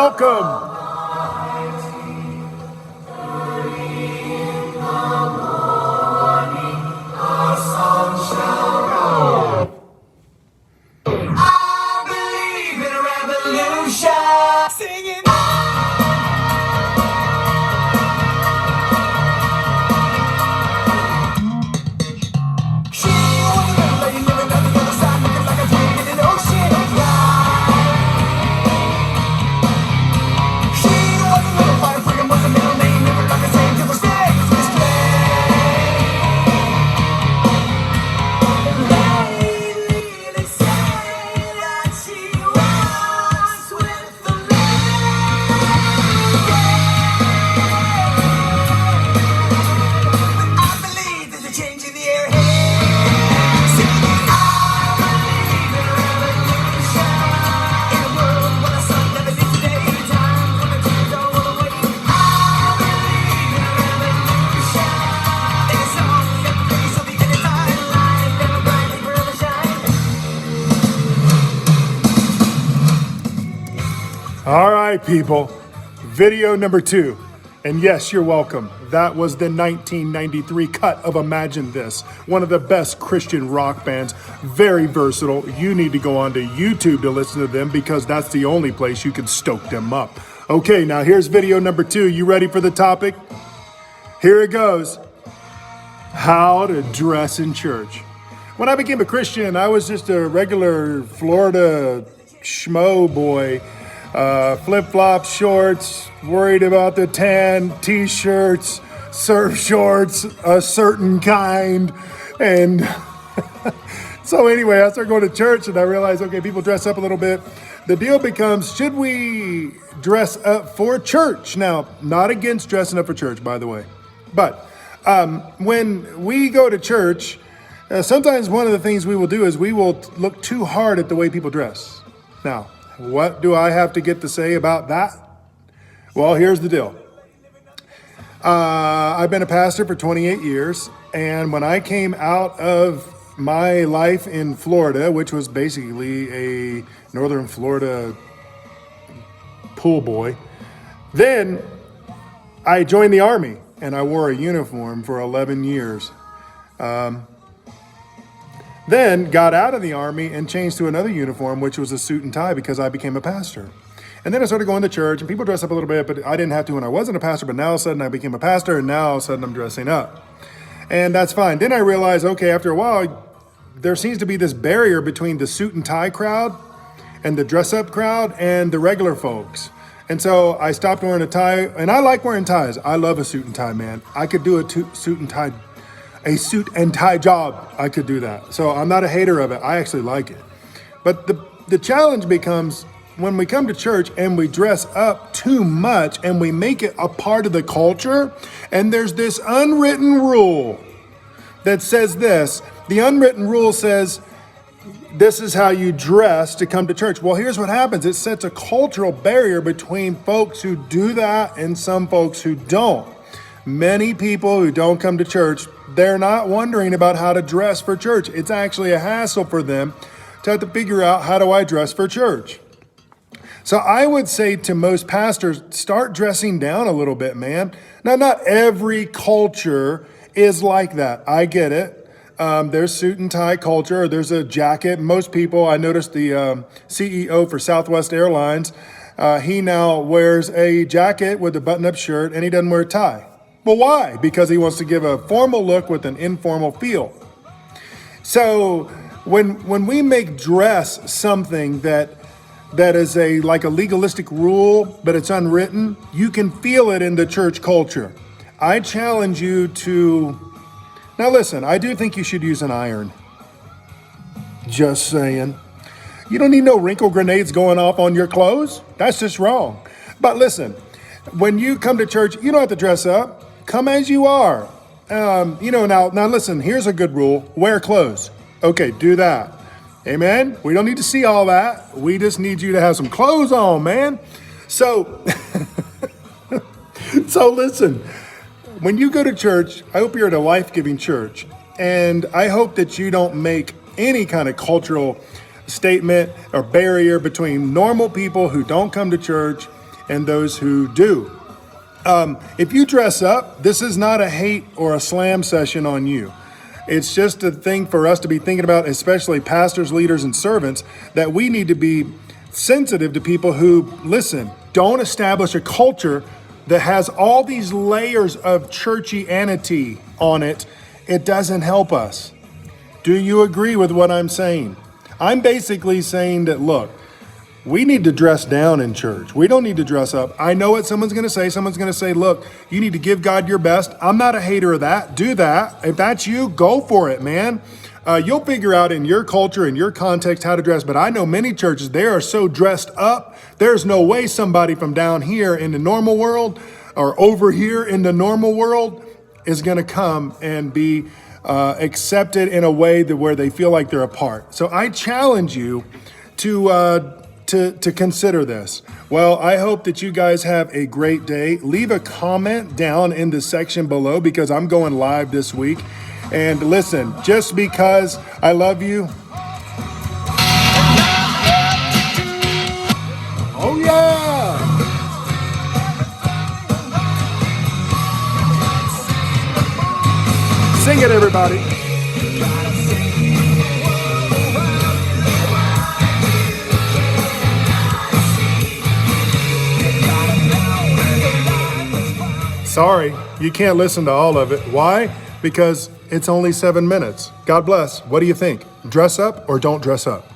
welcome. All right, people, video number 2. And yes, you're welcome. That was the 1993 cut of Imagine This, one of the best Christian rock bands, very versatile. You need to go onto YouTube to listen to them because that's the only place you can stoke them up. Okay, now here's video number 2. You ready for the topic? Here it goes. How to dress in church. When I became a Christian, I was just a regular Florida schmo boy. Flip-flop shorts, worried about the tan, t-shirts, surf shorts, a certain kind. And so anyway, I started going to church and I realized, okay, people dress up a little bit. The deal becomes, should we dress up for church? Now, not against dressing up for church, by the way. But when we go to church, sometimes one of the things we will do is we will look too hard at the way people dress. Now, what do I have to get to say about that? Well, here's the deal. I've been a pastor for 28 years, and when I came out of my life in Florida, which was basically a northern Florida pool boy, then I joined the Army, and I wore a uniform for 11 years. Then got out of the Army and changed to another uniform, which was a suit and tie because I became a pastor. And then I started going to church and people dress up a little bit, but I didn't have to when I wasn't a pastor, but now all of a sudden I became a pastor and now all of a sudden I'm dressing up. And that's fine. Then I realized, okay, after a while, there seems to be this barrier between the suit and tie crowd and the dress up crowd and the regular folks. And so I stopped wearing a tie, and I like wearing ties. I love a suit and tie, man. I could do a suit and tie job. I could do that. So I'm not a hater of it. I actually like it. But the challenge becomes when we come to church and we dress up too much and we make it a part of the culture. And there's this unwritten rule that says this. The unwritten rule says, this is how you dress to come to church. Well, here's what happens. It sets a cultural barrier between folks who do that and some folks who don't. Many people who don't come to church, they're not wondering about how to dress for church. It's actually a hassle for them to have to figure out, how do I dress for church? So I would say to most pastors, start dressing down a little bit, man. Now, not every culture is like that. I get it. There's suit and tie culture. There's a jacket. Most people, I noticed the CEO for Southwest Airlines, he now wears a jacket with a button-up shirt and he doesn't wear a tie. Well, why? Because he wants to give a formal look with an informal feel. So when we make dress something that is like a legalistic rule, but it's unwritten, you can feel it in the church culture. I challenge you to, now listen, I do think you should use an iron. Just saying. You don't need no wrinkle grenades going off on your clothes. That's just wrong. But listen, when you come to church, you don't have to dress up. Come as you are. Now listen, here's a good rule. Wear clothes. Okay, do that. Amen? We don't need to see all that. We just need you to have some clothes on, man. So, so listen, when you go to church, I hope you're at a life-giving church. And I hope that you don't make any kind of cultural statement or barrier between normal people who don't come to church and those who do. If you dress up, this is not a hate or a slam session on you. It's just a thing for us to be thinking about, especially pastors, leaders, and servants, that we need to be sensitive to people who, listen, don't establish a culture that has all these layers of churchianity on it. It doesn't help us. Do you agree with what I'm saying? I'm basically saying that, look, we need to dress down in church. We don't need to dress up. I know what someone's going to say. Someone's going to say, look, you need to give God your best. I'm not a hater of that. Do that. If that's you, go for it, man. You'll figure out in your culture, in your context, how to dress. But I know many churches, they are so dressed up. There's no way somebody from down here in the normal world or over here in the normal world is going to come and be accepted in a way that where they feel like they're a part. So I challenge you to consider this. Well, I hope that you guys have a great day. Leave a comment down in the section below because I'm going live this week. And listen, just because I love you. Oh yeah! Sing it, everybody. Sorry, you can't listen to all of it. Why? Because it's only 7 minutes. God bless. What do you think? Dress up or don't dress up?